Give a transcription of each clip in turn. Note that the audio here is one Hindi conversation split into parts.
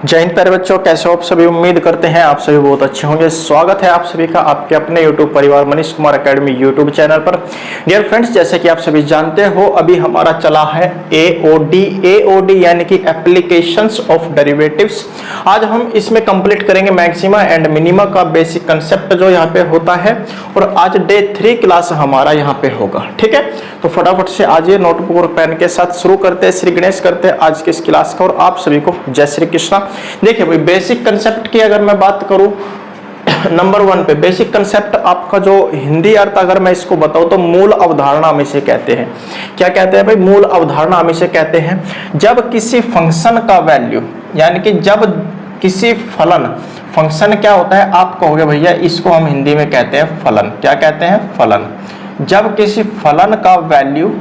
जय हिंद प्यारे बच्चों, कैसे हो आप सभी। उम्मीद करते हैं आप सभी बहुत अच्छे होंगे। स्वागत है आप सभी का आपके अपने YouTube परिवार Manish Kumar academy YouTube channel पर। डियर फ्रेंड्स, जैसे कि आप सभी जानते हो अभी हमारा चला है AOD यानी कि एप्लीकेशंस ऑफ डेरिवेटिव्स। आज हम इसमें कंप्लीट करेंगे मैक्सिमा एंड मिनिमा का बेसिक कंसेप्ट जो यहाँ पे होता है, और आज डे 3 क्लास हमारा यहाँ पे होगा। ठीक है, तो फटाफट से आज ये नोटबुक और पेन के साथ शुरू करते हैं, श्री गणेश करते हैं आज के इस क्लास का। और आप सभी को जय श्री कृष्णा। देखिए भाई, बेसिक कंसेप्ट की अगर मैं बात करूं नंबर 1 पे, बेसिक कंसेप्ट आपका जो हिंदी अर्थ अगर मैं इसको बताऊं तो मूल अवधारणा हम इसे कहते हैं। क्या कहते हैं भाई? मूल अवधारणा हम इसे कहते हैं जब किसी फंक्शन का वैल्यू, यानी कि जब किसी फंक्शन क्या होता है आप कहोगे भैया इसको हम हिंदी में कहते हैं फलन। क्या कहते हैं? फलन। जब किसी फलन का वैल्यू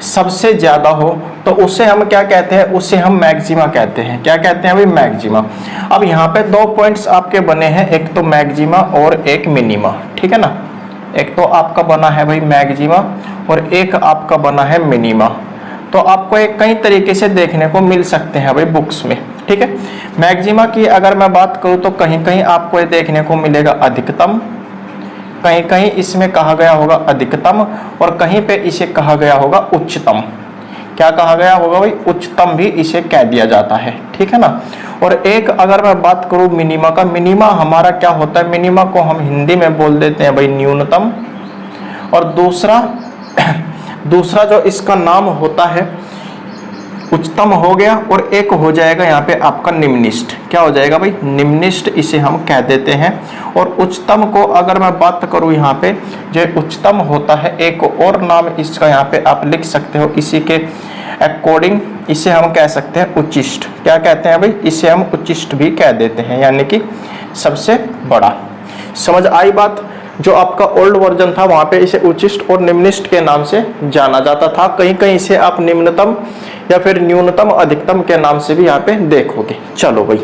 सबसे ज्यादा हो तो उसे हम क्या कहते हैं? उसे हम मैक्सिमा कहते हैं। क्या कहते हैं भाई? मैक्सिमा। अब यहाँ पे 2 पॉइंट्स आपके बने हैं, एक तो मैक्सिमा और एक मिनिमा। ठीक है ना, एक तो आपका बना है भाई मैक्सिमा और एक आपका बना है मिनिमा। तो आपको एक कई तरीके से देखने को मिल सकते हैं भाई बुक्स में। ठीक है, मैक्सिमा की अगर मैं बात करूँ तो कहीं कहीं आपको ये देखने को मिलेगा अधिकतम, कहीं कहीं इसमें कहा गया होगा अधिकतम, और कहीं पे इसे कहा गया होगा उच्चतम। क्या कहा गया होगा भाई? उच्चतम भी इसे कह दिया जाता है। ठीक है ना। और एक अगर मैं बात करूं मिनिमा का, मिनिमा हमारा क्या होता है? मिनिमा को हम हिंदी में बोल देते हैं भाई न्यूनतम, और दूसरा जो इसका नाम होता है उच्चतम हो गया, और एक हो जाएगा यहाँ पे आपका निम्निष्ठ। क्या हो जाएगा भाई? निम्निष्ठ इसे हम कह देते हैं। और उच्चतम को अगर मैं बात करूँ यहाँ पे, जो उच्चतम होता है एक और नाम इसका यहाँ पे आप लिख सकते हो, इसी के अकॉर्डिंग इसे हम कह सकते हैं उच्चिष्ट। क्या कहते हैं भाई? इसे हम उच्चिष्ट भी कह देते हैं, यानी कि सबसे बड़ा। समझ आई बात? जो आपका ओल्ड वर्जन था वहां पे इसे उच्चिष्ट और निम्निष्ठ के नाम से जाना जाता था। कहीं कहीं इसे आप निम्नतम या फिर न्यूनतम अधिकतम के नाम से भी यहाँ पे देखोगे। चलो भाई,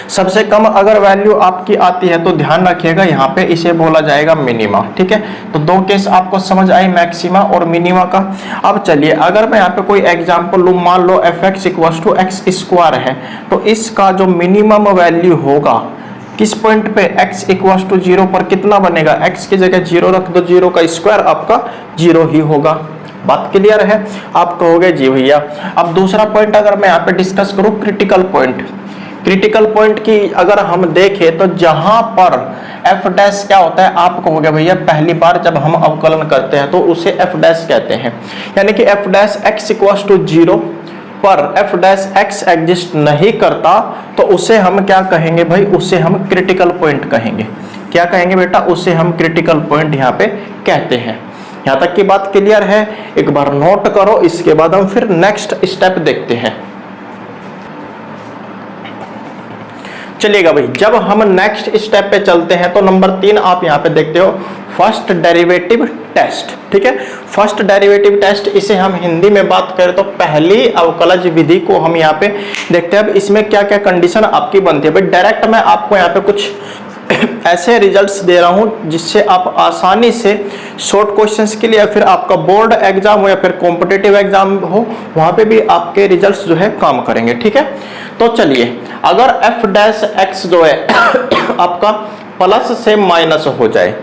सबसे कम अगर वैल्यू आपकी आती है तो ध्यान रखिएगा यहाँ पे इसे बोला जाएगा मिनिमा। ठीक है, तो 2 केस आपको समझ आई मैक्सिमा और मिनिमा का। अब चलिए, अगर मैं यहाँ पे कोई एग्जांपल लूं, मान लो fx = x² है, तो इसका जो मिनिमम वैल्यू होगा किस पॉइंट पे? x = 0 पर कितना बनेगा? x की जगह 0 रख दो, 0 का स्क्वायर आपका 0 ही होगा। बात क्लियर है? आप कहोगे जी भैया। अब दूसरा पॉइंट अगर मैं यहाँ पे डिस्कस करूं, क्रिटिकल पॉइंट। क्रिटिकल पॉइंट की अगर हम देखें तो जहां पर f' क्या होता है आप कहोगे भैया पहली बार जब हम अवकलन करते हैं तो उसे f' कहते हैं। यानी कि f' x = 0 पर f' एग्जिस्ट नहीं करता तो उसे हम क्या कहेंगे भाई? उसे हम क्रिटिकल पॉइंट कहेंगे। क्या कहेंगे बेटा? उसे हम क्रिटिकल पॉइंट यहाँ पे कहते हैं। यहाँ तक की बात क्लियर है? एक बार नोट करो, इसके बाद हम फिर नेक्स्ट स्टेप देखते हैं। चलिएगा भाई, जब हम नेक्स्ट स्टेप पे चलते हैं तो नंबर 3 आप यहाँ पे देखते हो फर्स्ट डेरिवेटिव टेस्ट। ठीक है, फर्स्ट डेरिवेटिव टेस्ट, इसे हम हिंदी में बात करें तो पहली अवकलज विधि को हम यहाँ पे देखते हैं। अब इसमें क्या क्या कंडीशन आपकी बनती है भाई? डायरेक्ट मैं आपको यहाँ पे कुछ ऐसे रिजल्ट्स दे रहा हूं जिससे आप आसानी से शॉर्ट क्वेश्चंस के लिए या फिर आपका बोर्ड एग्जाम हो या फिर कॉम्पिटिटिव एग्जाम हो, वहां पे भी आपके रिजल्ट्स जो है काम करेंगे। ठीक है, तो चलिए, अगर f' जो है आपका प्लस से माइनस हो जाए,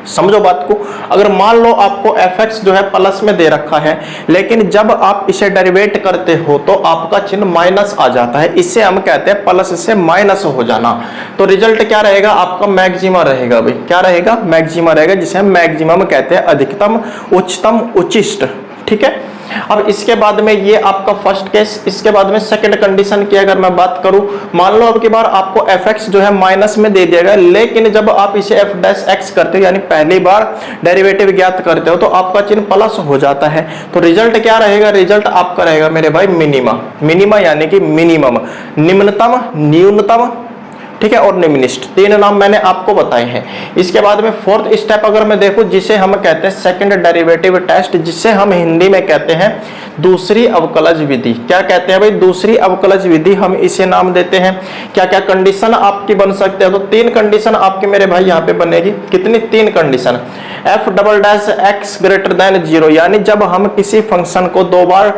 समझो बात को। अगर मान लो आपको fx जो है प्लस में दे रखा है, लेकिन जब आप इसे डेरिवेट करते हो तो आपका चिन्ह माइनस आ जाता है, इसे हम कहते हैं प्लस से माइनस हो जाना। तो रिजल्ट क्या रहेगा? आपका मैक्सिमा रहेगा भाई। क्या रहेगा? मैक्सिमा रहेगा, जिसे हम मैक्सिमम कहते हैं, अधिकतम, उच्चतम, उच्चिष्ट। ठीक है, अब इसके बाद में ये आपका फर्स्ट केस। इसके बाद में सेकंड कंडीशन की अगर मैं बात करूं, मान लो अब की बार आपको fx जो है माइनस में दे दिया गया, लेकिन जब आप इसे f' करते हो यानी पहली बार डेरिवेटिव ज्ञात करते हो तो आपका चिन्ह प्लस हो जाता है। तो रिजल्ट क्या रहेगा? रिजल्ट आपका रहेगा मेरे भाई मिनिमा। मिनिमा यानी कि मिनिमम, निम्नतम, न्यूनतम। ठीक है, और निम्नलिखित 3 नाम मैंने आपको बताए हैं। इसके बाद में फोर्थ स्टेप अगर मैं देखूं, जिसे हम कहते हैं सेकंड डेरिवेटिव टेस्ट, जिसे हम हिंदी में कहते हैं दूसरी अवकलज विधि। क्या कहते हैं भाई? दूसरी अवकलज विधि हम इसे नाम देते हैं। क्या क्या कंडीशन आपकी बन सकते हैं? तो 3 कंडीशन आपके मेरे भाई यहाँ पे बनेगी। कितनी? 3 condition. f double dash x greater than 0, यानी जब हम किसी फंक्शन को 2 बार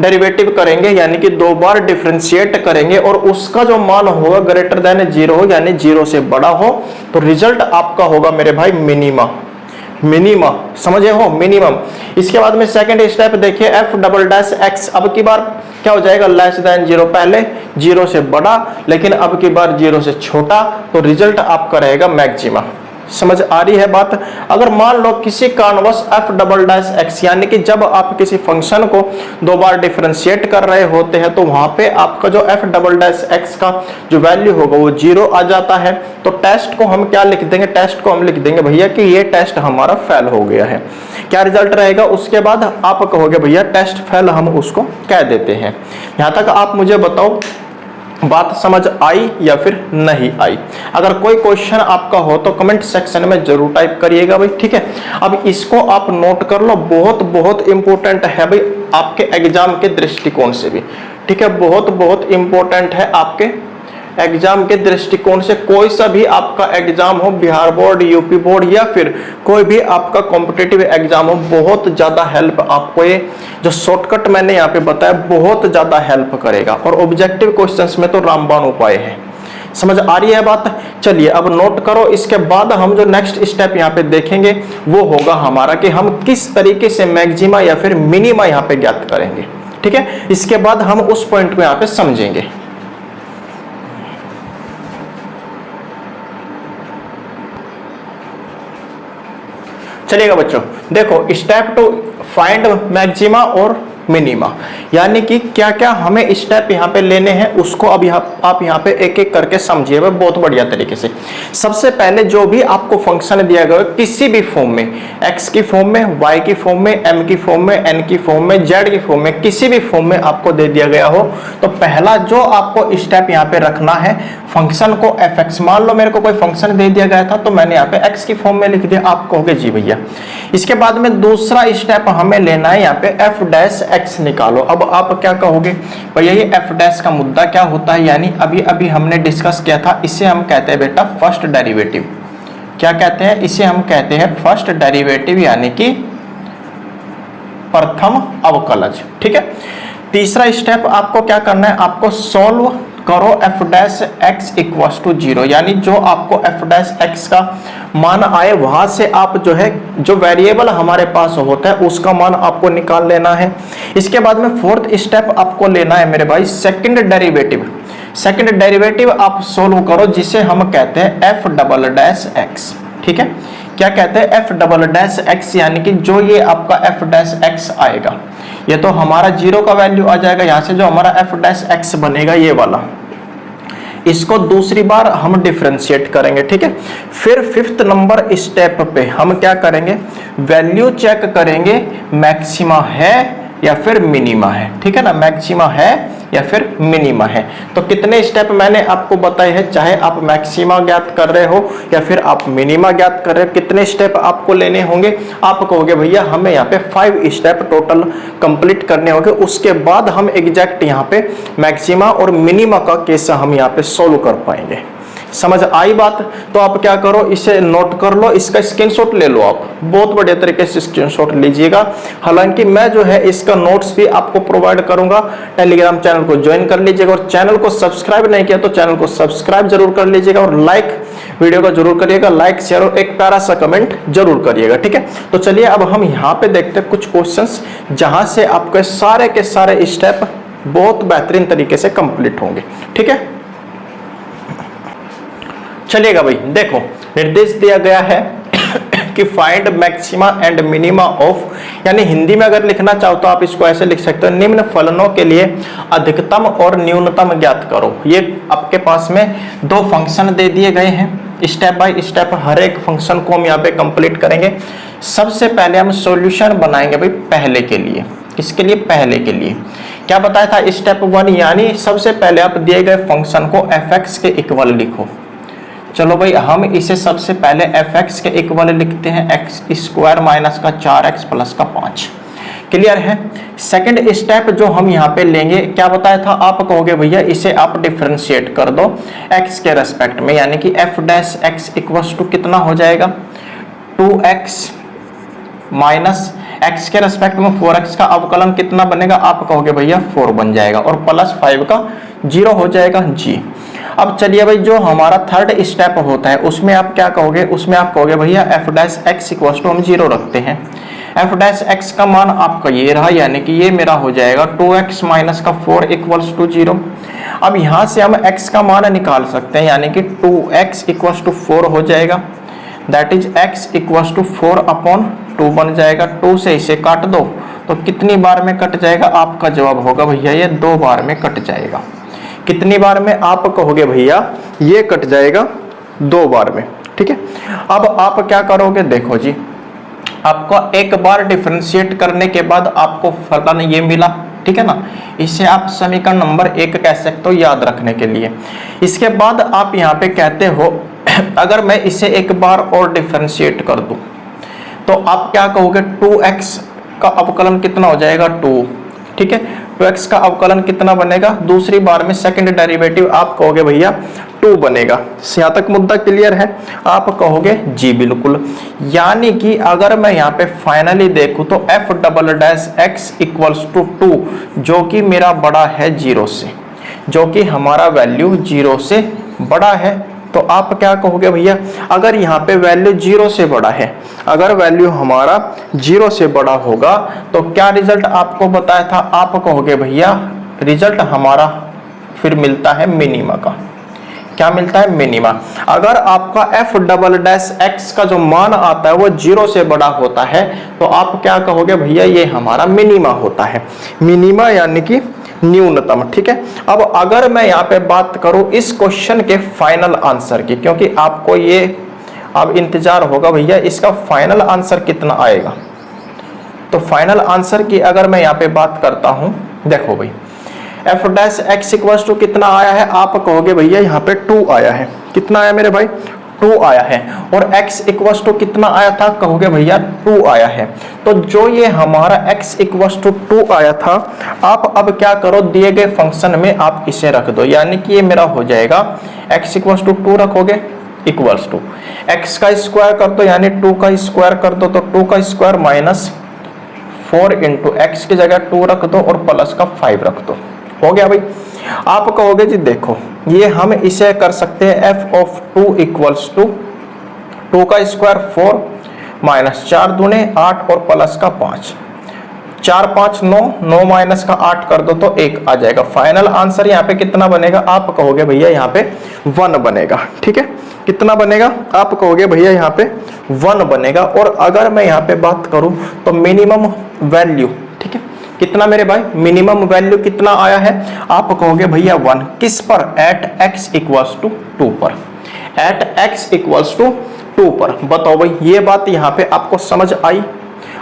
डेरिवेटिव करेंगे, यानी कि 2 बार डिफरेंशिएट करेंगे और उसका जो मान होगा ग्रेटर देन 0 हो, यानी 0 से बड़ा हो, तो रिजल्ट आपका होगा मेरे भाई मिनिमा। मिनिमा समझे हो? मिनिमम। इसके बाद में सेकंड स्टेप देखिए, f डबल डैश x, अब की बार क्या हो जाएगा? लेस देन 0, पहले 0 से बड़ा लेकिन अब की बार 0 से छोटा, तो रिजल्ट आपका रहेगा मैक्सिमा। समझ आ रही है बात? अगर मान लो किसी कारणवश f डबल डैश x, यानी कि जब आप किसी फंक्शन को 2 बार डिफरेंशिएट कर रहे होते हैं तो वहां पे आपका जो f डबल डैश x का जो वैल्यू होगा वो 0 आ जाता है, तो टेस्ट को हम क्या लिख देंगे? टेस्ट को हम लिख देंगे भैया कि ये टेस्ट हमारा फेल हो गया है। क्या रिजल्ट रहेगा? उसके बाद आप कहोगे भैया टेस्ट फेल, हम उसको कह देते हैं। यहां तक आप मुझे बताओ बात समझ आई या फिर नहीं आई? अगर कोई क्वेश्चन आपका हो तो कमेंट सेक्शन में जरूर टाइप करिएगा भाई, ठीक है। अब इसको आप नोट कर लो, बहुत बहुत इंपॉर्टेंट है भाई आपके एग्जाम के दृष्टिकोण से भी, ठीक है। बहुत बहुत इंपॉर्टेंट है आपके एग्जाम के दृष्टिकोण से। कोई सा भी आपका एग्जाम हो, बिहार बोर्ड, यूपी बोर्ड या फिर कोई भी आपका कॉम्पिटिटिव एग्जाम हो, बहुत ज्यादा हेल्प आपको ये जो शॉर्टकट मैंने यहाँ पे बताया बहुत ज्यादा हेल्प करेगा। और ऑब्जेक्टिव क्वेश्चंस में तो रामबाण उपाय है। समझ आ रही है बात? चलिए अब नोट करो। इसके बाद हम जो नेक्स्ट स्टेप यहाँ पे देखेंगे वो होगा हमारा कि हम किस तरीके से मैक्सिमा या फिर मिनिमा यहाँ पे ज्ञात करेंगे, ठीक है। इसके बाद हम उस पॉइंट को यहाँ पे समझेंगे। चलिएगा बच्चों, देखो स्टेप 2 फाइंड मैक्सिमा और मिनिमा, यानी कि क्या क्या हमें स्टेप यहाँ पे लेने हैं उसको अब आप यहाँ पे एक एक करके समझिए बहुत बढ़िया तरीके से। सबसे पहले जो भी आपको फंक्शन दिया गया किसी भी फॉर्म में, x की फॉर्म में, y की फॉर्म में, m की फॉर्म में, n की फॉर्म में, z की फॉर्म में, किसी भी फॉर्म में आपको दे दिया गया हो, तो पहला जो आपको स्टेप यहाँ पे रखना है, फंक्शन को fx, मान लो मेरे को कोई फंक्शन दे दिया गया था तो मैंने यहाँ पे x की फॉर्म में लिख दिया, आप कहोगे जी भैया। इसके बाद में दूसरा स्टेप हमें लेना है यहाँ पे f डैश x निकालो। अब आप क्या कहोगे भैया ये f डैश का मुद्दा क्या होता है? यानी अभी अभी हमने डिस्कस किया था, इसे हम कहते हैं बेटा फर्स्ट डेरिवेटिव। क्या कहते हैं? इसे हम कहते हैं फर्स्ट डेरिवेटिव, यानी कि प्रथम अवकलज, ठीक है। तीसरा स्टेप आपको क्या करना है? आपको सॉल्व करो f dash x equals to 0, यानी जो आपको f डैश x का मान आए वहां से आप जो है जो वेरिएबल हमारे पास होता है उसका मान आपको निकाल लेना है। इसके बाद में फोर्थ स्टेप आपको लेना है मेरे भाई सेकंड डेरिवेटिव। सेकंड डेरिवेटिव आप सोल्व करो जिसे हम कहते हैं f डबल डैश x, ठीक है। क्या कहते हैं? f डबल डैश x, यानी कि जो ये आपका f डैश x आएगा ये तो हमारा 0 का वैल्यू आ जाएगा, यहाँ से जो हमारा f डैश x बनेगा ये वाला, इसको दूसरी बार हम डिफरेंशिएट करेंगे, ठीक है। फिर फिफ्थ नंबर स्टेप पे हम क्या करेंगे? वैल्यू चेक करेंगे मैक्सिमा है या फिर मिनिमा है, ठीक है ना। मैक्सिमा है या फिर मिनिमा है। तो कितने स्टेप मैंने आपको बताए हैं, चाहे आप मैक्सिमा ज्ञात कर रहे हो या फिर आप मिनिमा ज्ञात कर रहे हो, कितने स्टेप आपको लेने होंगे? आप कहोगे भैया हमें यहाँ पे 5 स्टेप टोटल कंप्लीट करने होंगे, उसके बाद हम एग्जैक्ट यहाँ पे मैक्सिमा और मिनिमा का केस हम यहाँ पे सोल्व कर पाएंगे। समझ आई बात? तो आप क्या करो, इसे नोट कर लो, इसका स्क्रीनशॉट ले लो, आप बहुत बढ़िया तरीके से स्क्रीनशॉट लीजिएगा। हालांकि मैं जो है इसका नोट्स भी आपको प्रोवाइड करूंगा, टेलीग्राम चैनल को ज्वाइन कर लीजिएगा। और चैनल को सब्सक्राइब नहीं किया तो चैनल को सब्सक्राइब जरूर कर लीजिएगा और लाइक वीडियो को जरूर करिएगा, लाइक शेयर और एक प्यारा सा कमेंट जरूर करिएगा, ठीक है। तो चलिए अब हम यहाँ पे देखते हैं कुछ क्वेश्चंस जहां से आपके सारे के सारे स्टेप बहुत बेहतरीन तरीके से कंप्लीट होंगे, ठीक है। चलिएगा भाई, देखो निर्देश दिया गया है कि find maxima and minima of, यानी हिंदी में अगर लिखना चाहो तो आप इसको ऐसे लिख सकते हो, निम्न फलनों के लिए अधिकतम और न्यूनतम ज्ञात करो। ये आपके पास में 2 फंक्शन दे दिए गए हैं, स्टेप बाय स्टेप हर एक फंक्शन को हम यहाँ पे कंप्लीट करेंगे। सबसे पहले हम सॉल्यूशन बनाएंगे भाई पहले के लिए। किसके लिए? पहले के लिए। क्या बताया था? स्टेप 1, यानी सबसे पहले आप दिए गए फंक्शन को f(x) के इक्वल लिखो, चलो भाई हम इसे सबसे पहले fx के इक्वल लिखते हैं एक्स स्क्वायर माइनस का 4x प्लस का 5। क्लियर है। सेकंड स्टेप जो हम यहाँ पे लेंगे, क्या बताया था, आप कहोगे भैया इसे आप डिफरेंशिएट कर दो x के रेस्पेक्ट में, यानी कि f dash x equals to कितना हो जाएगा 2x माइनस x के रेस्पेक्ट में 4x का अवकलन कितना बनेगा, आप कहोगे भैया 4 बन जाएगा और प्लस 5 का 0 हो जाएगा जी। अब चलिए भाई जो हमारा थर्ड स्टेप होता है उसमें आप क्या कहोगे, उसमें आप कहोगे भैया f dash x equals to हम 0 रखते हैं, f डैश x का मान आपका ये रहा, यानी कि ये मेरा हो जाएगा 2x माइनस का 4 इक्वल्स टू 0। अब यहाँ से हम x का मान निकाल सकते हैं, यानी कि 2x इक्वल्स टू 4 हो जाएगा, that is x equals to 4 upon 2 बन जाएगा। 2 से इसे काट दो तो कितनी बार में कट जाएगा, आपका जवाब होगा भैया ये 2 बार में कट जाएगा। कितनी बार में, आप कहोगे भैया ये कट जाएगा 2 बार में, ठीक है। अब आप क्या करोगे, देखो जी आपको एक बार डिफरेंशिएट करने के बाद आपको फलन ये मिला, ठीक है ना, इसे आप समीकरण नंबर 1 कह सकते हो याद रखने के लिए। इसके बाद आप यहाँ पे कहते हो अगर मैं इसे एक बार और डिफरेंशिएट कर दूं तो आप क्या कहोगे 2x का अवकलन कितना हो जाएगा 2, ठीक है। 2x का अवकलन कितना बनेगा, दूसरी बार में सेकंड डेरिवेटिव आप कहोगे भैया 2 बनेगा। यहाँ तक मुद्दा क्लियर है, आप कहोगे जी बिल्कुल। यानी कि अगर मैं यहाँ पे फाइनली देखूं तो f double dash x equals to 2 जो कि मेरा बड़ा है 0 से, जो कि हमारा वैल्यू 0 से बड़ा है, तो आप क्या कहोगे भैया अगर यहाँ पे वैल्यू 0 से बड़ा है, अगर वैल्यू हमारा 0 से बड़ा होगा तो क्या रिजल्ट आपको बताया था, आप कहोगे भैया रिजल्ट हमारा फिर मिलता है मिनिमा का। क्या मिलता है, मिनिमा। अगर आपका f डबल डैश x का जो मान आता है वो 0 से बड़ा होता है तो आप क्या कहोगे भैया ये हमारा मिनिमा होता है, मिनिमा यानी कि न्यूनतम, ठीक है। अब अगर मैं यहाँ पे बात करूं इस क्वेश्चन के फाइनल आंसर की, क्योंकि आपको ये अब इंतजार होगा भैया इसका फाइनल आंसर कितना आएगा, तो फाइनल आंसर की अगर मैं यहाँ पे बात करता हूं, देखो भाई f dash x equals to कितना आया है, आप कहोगे भैया यहाँ पे 2 आया है, कितना आया मेरे भाई 2 आया है, और x इक्वल्स टू कितना आया था, कहोगे भैया 2 आया है। तो जो ये हमारा x इक्वल्स टू 2 आया था, आप अब क्या करो दिए गए फंक्शन में आप इसे रख दो, यानी कि ये मेरा हो जाएगा x इक्वल्स टू 2 रखोगे इक्वल्स टू x का स्क्वायर कर दो, यानी 2 का स्क्वायर कर दो, तो 2 का स्क्वायर माइनस 4 इंटू एक्स की जगह 2 रख दो और प्लस का 5 रख दो, हो गया भाई। आप कहोगे जी देखो ये हम इसे कर सकते हैं f ऑफ 2 इक्वल्स टू 2 का स्क्वायर 4 माइनस 4 दूने 8 और प्लस का 5, 4 5 9, 9 माइनस का 8 कर दो तो 1 आ जाएगा। फाइनल आंसर यहाँ पे कितना बनेगा, आप कहोगे भैया यहाँ पे 1 बनेगा, ठीक है। कितना बनेगा, आप कहोगे भैया यहाँ पे 1 बनेगा। और अगर मैं यहाँ पे बात करूं तो मिनिमम वैल्यू, ठीक है, कितना मेरे भाई मिनिमम वैल्यू कितना आया है, आप कहोगे भैया 1, किस पर, एट x इक्वल्स टू 2 पर, एट x इक्वल्स टू 2 पर। बताओ भाई ये बात यहाँ पे आपको समझ आई,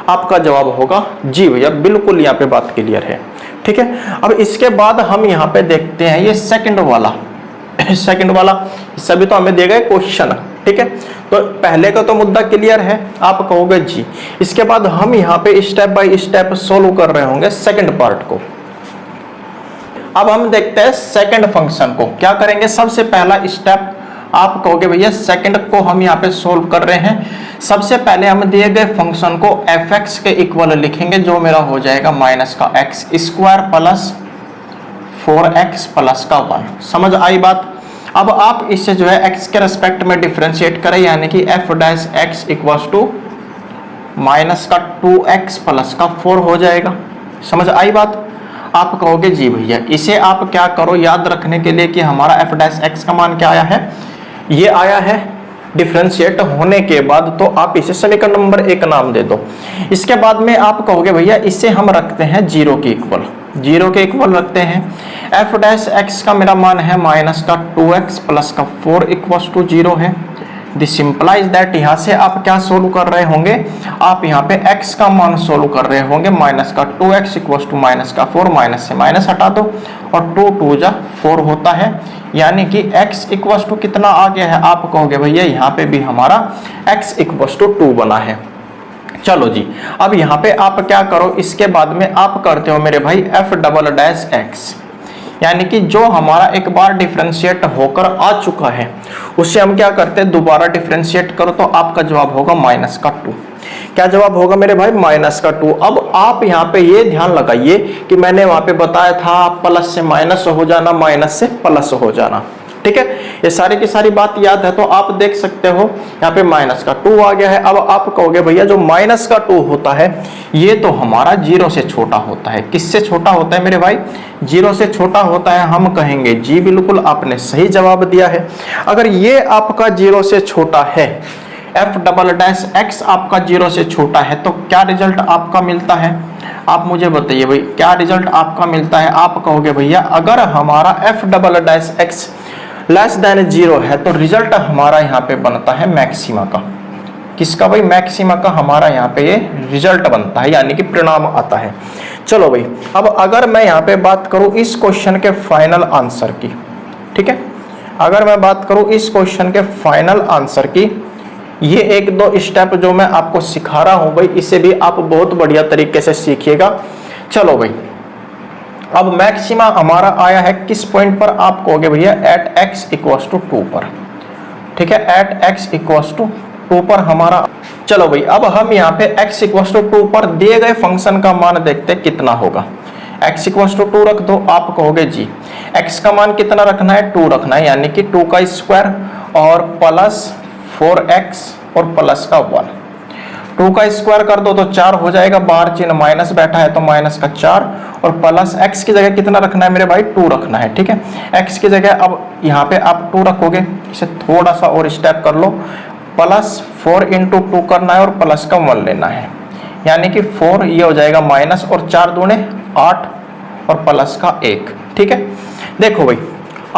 आपका जवाब होगा जी भैया बिल्कुल, यहाँ पे बात क्लियर है, ठीक है। अब इसके बाद हम यहाँ पे देखते हैं ये सेकंड वाला सेकंड वाला सभी तो हमें दिए गए क्वेश्चन, ठीक है। तो पहले का तो मुद्दा क्लियर है, आप कहोगे जी। इसके बाद हम यहाँ पे स्टेप बाय स्टेप सोल्व कर रहे होंगे सेकंड पार्ट को। अब हम देखते हैं सेकंड फंक्शन को क्या करेंगे। सबसे पहला स्टेप आप कहोगे भैया सेकंड को हम यहाँ पे सोल्व कर रहे हैं। सबसे पहले हम दिए गए फंक्शन को fx के इक्वल लिखेंगे, जो मेरा हो जाएगा माइनस का x square plus 4x plus का 1। समझ आई बात। अब आप इससे जो है x के रेस्पेक्ट में डिफरेंशिएट करें, यानी कि f dash x equals to minus का 2x प्लस का 4 हो जाएगा। समझ आई बात। आप कहोगे जी भैया इसे आप क्या करो याद रखने के लिए कि हमारा f डैश x का मान क्या आया है, ये आया है डिफरेंशिएट होने के बाद, तो आप इसे समीकरण नंबर 1 नाम दे दो। इसके बाद में आप कहोगे भैया इसे हम रखते हैं 0 के इक्वल, 0 के इक्वल रखते हैं। f डैश x का मेरा मान है माइनस का 2x प्लस का 4 इक्वल्स टू 0 है, दिस इंप्लाइज दैट यहाँ से आप क्या सोल्व कर रहे होंगे, आप यहाँ पे x का मान सोल्व कर रहे होंगे, माइनस का 2x इक्वल टू माइनस का 4, माइनस से माइनस हटा दो और 2 2 जा 4 होता है, यानी कि x इक्वल टू कितना आ गया है, आप कहोगे भैया यहाँ पे भी हमारा x इक्वल टू 2 बना है। चलो जी, अब यहाँ पे आप क्या करो, इसके बाद में आप करते हो मेरे भाई f डबल डैश x, यानी कि जो हमारा एक बार डिफरेंशिएट होकर आ चुका है उससे हम क्या करते हैं, दोबारा डिफरेंशिएट करो तो आपका जवाब होगा माइनस का 2। क्या जवाब होगा मेरे भाई, माइनस का 2। अब आप यहाँ पे ये ध्यान लगाइए कि मैंने वहां पे बताया था प्लस से माइनस हो जाना, माइनस से प्लस हो जाना, ठीक है। ये सारी की सारी बात याद है तो आप देख सकते हो यहाँ पे माइनस का 2 आ गया है। अब आप कहोगे भैया जो माइनस का 2 होता है ये तो हमारा 0 से छोटा होता है। किससे छोटा होता है मेरे भाई, 0 से छोटा होता है। हम कहेंगे जी बिल्कुल आपने सही जवाब दिया है। अगर ये आपका 0 से छोटा है, f डबल डैश x आपका 0 से छोटा है, तो क्या रिजल्ट आपका मिलता है, आप मुझे बताइए भाई क्या रिजल्ट आपका मिलता है। आप कहोगे भैया अगर हमारा f double dash x less than 0 है तो रिजल्ट हमारा यहाँ पे बनता है मैक्सिमा का। किसका भाई, मैक्सिमा का हमारा यहाँ पे ये रिजल्ट बनता है, यानी कि परिणाम आता है। चलो भाई, अब अगर मैं यहाँ पे बात करूँ इस क्वेश्चन के फाइनल आंसर की, ठीक है, अगर मैं बात करूँ इस क्वेश्चन के फाइनल आंसर की, ये एक दो स्टेप जो मैं आपको सिखा रहा हूँ भाई, इसे भी आप बहुत बढ़िया तरीके से सीखिएगा। चलो भाई, अब मैक्सिमा हमारा आया है किस पॉइंट पर, आप कहोगे भैया एट x इक्वल्स टू 2 पर, ठीक है, एट x इक्वल्स टू 2 पर हमारा। चलो भाई, अब हम यहाँ पे x इक्वल्स टू 2 पर दिए गए फंक्शन का मान देखते हैं कितना होगा। x इक्वल्स टू 2 रख दो, आप कहोगे जी x का मान कितना रखना है, 2 रखना है, यानी कि 2 का स्क्वायर और प्लस 4x और प्लस का 1, 2 का स्क्वायर कर दो तो 4 हो जाएगा, बाहर चिन्ह माइनस बैठा है तो माइनस का 4 और प्लस x की जगह कितना रखना है मेरे भाई, 2 रखना है, ठीक है। x की जगह अब यहाँ पे आप 2 रखोगे, इसे थोड़ा सा और स्टेप कर लो, प्लस 4 इंटू 2 करना है और प्लस का 1 लेना है, यानी कि 4 ये हो जाएगा माइनस और 4 दूने 8 और प्लस का 1, ठीक है। देखो भाई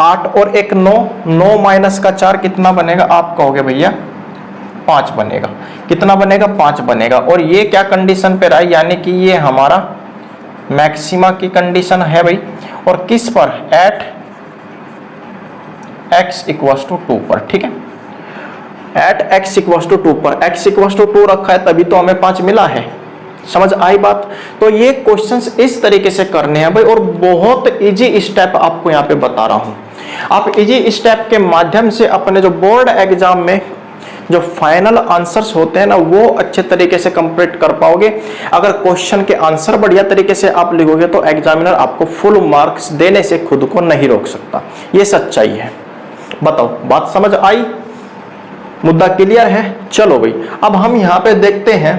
8 और 1 9, 9 माइनस का 4 कितना बनेगा, आप कहोगे भैया 5 बनेगा। कितना बनेगा, 5 बनेगा। और ये क्या कंडीशन पे रहा है, यानी कि ये हमारा मैक्सिमा की कंडीशन है भाई, और किस पर, एट x इक्वल्स टू 2 पर, ठीक है, एट x इक्वल्स टू 2 पर। x इक्वल्स टू 2 रखा है तभी तो हमें 5 मिला है, समझ आई बात। तो ये क्वेश्चंस इस तरीके से करने हैं भाई, और बहुत इजी स्टेप आपको यहाँ पे बता रहा हूं। आप इजी स्टेप के माध्यम से अपने जो बोर्ड एग्जाम में जो फाइनल आंसर्स होते हैं ना, वो अच्छे तरीके से कंप्लीट कर पाओगे। अगर क्वेश्चन के आंसर बढ़िया तरीके से आप लिखोगे तो एग्जामिनर आपको फुल मार्क्स देने से खुद को नहीं रोक सकता, ये सच्चाई है। बताओ बात समझ आई, मुद्दा क्लियर है। चलो भाई, अब हम यहाँ पे देखते हैं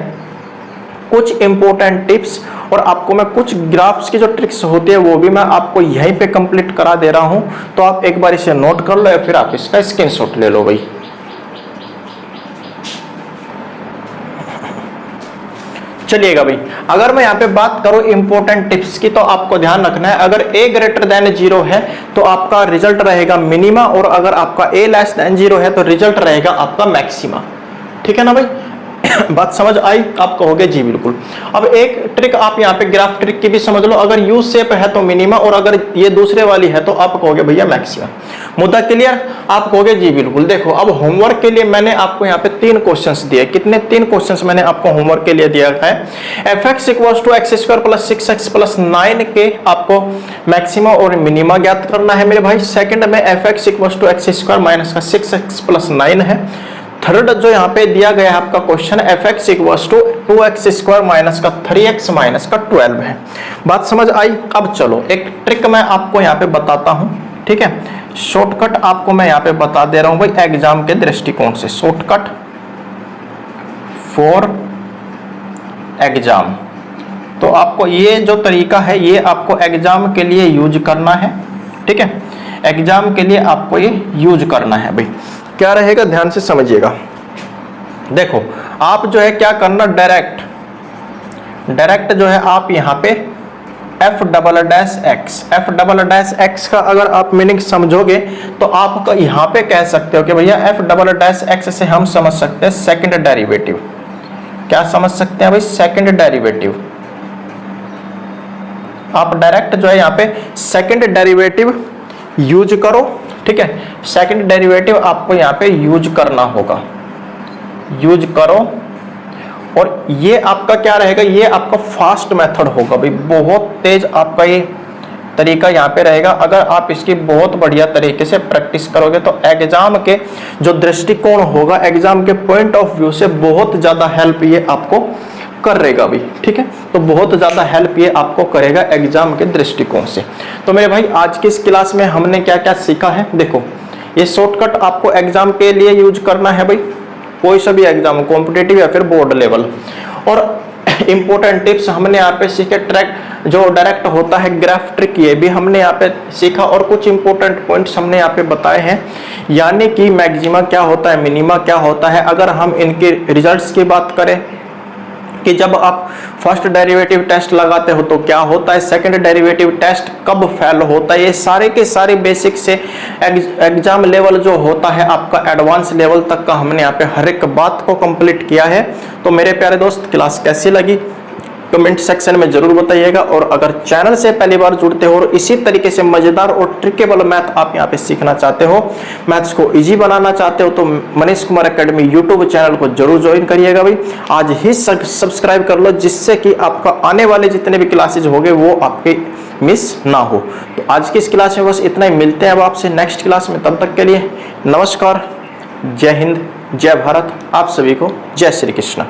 कुछ इंपॉर्टेंट टिप्स, और आपको मैं कुछ ग्राफ्स की जो ट्रिक्स होती है वो भी मैं आपको यहीं पे कंप्लीट करा दे रहा हूं, तो आप एक बार इसे नोट कर लो या फिर आप इसका स्क्रीनशॉट ले लो भाई। चलिएगा भाई, अगर मैं यहाँ पे बात करूं इंपॉर्टेंट टिप्स की, तो आपको ध्यान रखना है अगर a ग्रेटर देन 0 है तो आपका रिजल्ट रहेगा मिनिमा, और अगर आपका a लेस देन 0 है तो रिजल्ट रहेगा आपका मैक्सिमा, ठीक है ना भाई। बात समझ आई, आप कहोगे जी बिल्कुल। अब एक ट्रिक आप यहाँ पे ग्राफ ट्रिक की भी समझ लो, अगर यू शेप है तो मिनिमा, और अगर ये दूसरे वाली है तो आप कहोगे भैया मैक्सिमा। मुद्दा क्लियर, आप कहोगे जी बिल्कुल। देखो अब होमवर्क के लिए मैंने आपको यहाँ पे 3 क्वेश्चंस दिए। कितने, 3 क्वेश्चंस मैंने आपको होमवर्क के लिए दिया है। fx equals to x square plus 6x plus 9 के आपको मैक्सिमा और मिनिमा ज्ञात करना है मेरे भाई। सेकंड में fx equals to x square minus का 6x प्लस 9 है। थर्ड जो यहाँ पे दिया गया है आपका question fx equals to 2x square minus का 3x माइनस का 12 है। बात समझ आई। अब चलो एक ट्रिक मैं आपको यहाँ पे बताता हूँ, ठीक है, शॉर्टकट आपको मैं यहाँ पे बता दे रहा हूँ भाई एग्जाम के दृष्टिकोण से, शॉर्टकट फॉर एग्जाम। तो आपको ये जो तरीका है ये आपको एग्जाम के लिए यूज करना है, ठीक है, एग्जाम के लिए आपको ये यूज करना है भाई। क्या रहेगा ध्यान से समझिएगा। देखो आप जो है क्या करना, डायरेक्ट जो है आप यहाँ पे F double dash x. F double dash x का अगर आप मीनिंग समझोगे तो आप यहाँ पे कह सकते हो कि भैया एफ डबल डैश एक्स से हम समझ सकते हैं सेकंड डेरिवेटिव। क्या समझ सकते हैं भाई? Second derivative. आप डायरेक्ट जो है यहाँ पे सेकंड डेरिवेटिव यूज करो, ठीक है। सेकंड डेरिवेटिव आपको यहाँ पे यूज करना होगा, यूज करो। और ये आपका क्या रहेगा? ये आपका फास्ट मेथड होगा भाई, बहुत तेज आपका ये तरीका यहाँ पे रहेगा। अगर आप इसकी बहुत बढ़िया तरीके से प्रैक्टिस करोगे तो एग्जाम के जो दृष्टिकोण होगा, एग्जाम के पॉइंट ऑफ व्यू से बहुत ज्यादा हेल्प ये आपको करेगा भी, ठीक है। तो बहुत ज्यादा हेल्प ये आपको करेगा एग्जाम के दृष्टिकोण से। तो मेरे भाई आज की इस क्लास में हमने क्या क्या सीखा है, देखो ये शॉर्टकट आपको एग्जाम के लिए यूज करना है भाई, कोई सा भी एग्जाम, कॉम्पिटिटिव या फिर बोर्ड लेवल। और इंपॉर्टेंट टिप्स हमने यहाँ पे सीखे, ट्रैक जो डायरेक्ट होता है ग्राफ ट्रिक, ये भी हमने यहाँ पे सीखा। और कुछ इंपॉर्टेंट पॉइंट्स हमने यहाँ पे बताए हैं, यानी कि मैक्सिमा क्या होता है, मिनिमा क्या होता है। अगर हम इनके रिजल्ट्स की बात करें कि जब आप फर्स्ट डेरिवेटिव टेस्ट लगाते हो तो क्या होता है, सेकंड डेरिवेटिव टेस्ट कब फेल होता है, ये सारे के सारे बेसिक से एग्जाम लेवल जो होता है आपका एडवांस लेवल तक का हमने यहाँ पे हर एक बात को कंप्लीट किया है। तो मेरे प्यारे दोस्त क्लास कैसी लगी कमेंट सेक्शन में जरूर बताइएगा। और अगर चैनल से पहली बार जुड़ते हो और इसी तरीके से मजेदार और ट्रिकेबल मैथ आप यहाँ पे सीखना चाहते हो, मैथ्स को इजी बनाना चाहते हो, तो Manish Kumar academy YouTube channel को जरूर ज्वाइन करिएगा भाई। आज ही सब्सक्राइब कर लो, जिससे कि आपका आने वाले जितने भी क्लासेज होंगे वो आपके मिस ना हो। तो आज की इस क्लास में बस इतना ही, मिलते हैं अब आपसे नेक्स्ट क्लास में। तब तक के लिए नमस्कार, जय हिंद, जय भारत, आप सभी को जय श्री कृष्ण।